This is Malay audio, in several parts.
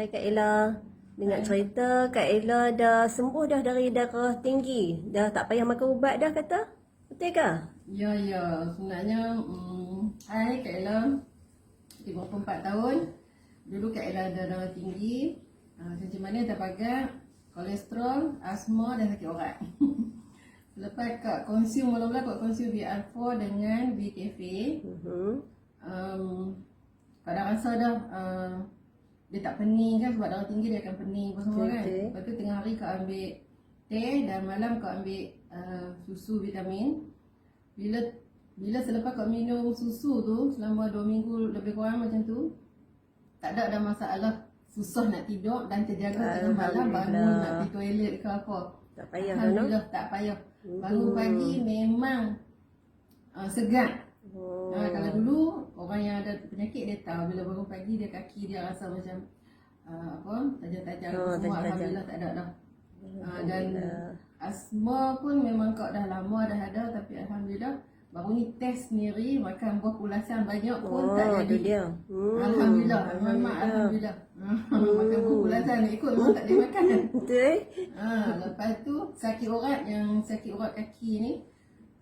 Hai Kak Ella, dengar cerita Kak Ella dah sembuh dah dari darah tinggi. Dah tak payah makan ubat dah kata. Betul ke? Ya, sebenarnya hai Kak Ella, 54 tahun. Dulu Kak Ella ada darah tinggi, macam mana terbagat, kolesterol, asma dan sakit urat. Lepas Kak consume, mula-mula Kak consume BR4 dengan BKFA. Kak dah rasa dah dia tak pening kan, sebab darah tinggi dia akan pening apa semua kan. Lepas tu tengah hari Kak ambil teh dan malam Kak ambil susu vitamin. Bila selepas Kak minum susu tu selama 2 minggu lebih kurang macam tu, tak ada masalah susah nak tidur dan terjaga tengah malam bangun nak pergi toilet ke apa. Tak payah. Alhamdulillah tak payah. Bangun pagi memang segar. Kalau dulu orang yang ada penyakit dia tahu bila bangun pagi dia kaki dia rasa macam tajam-tajam semua. Alhamdulillah tak ada dah. Dan asma pun memang Kak dah lama dah ada, tapi alhamdulillah baru ni test sendiri makan buah pulasan banyak pun tak jadi. Dia. Alhamdulillah, alhamdulillah. Makan buah pulasan ikut memang tak boleh makan. Betul. Lepas tu sakit urat kaki ni,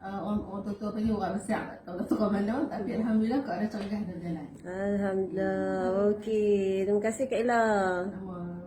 orang tua panggil urat besar, tak tahu kat mana, tapi alhamdulillah Kak ada cegah dah jalan. Alhamdulillah. Okey. Terima kasih Kak Ella. Sama.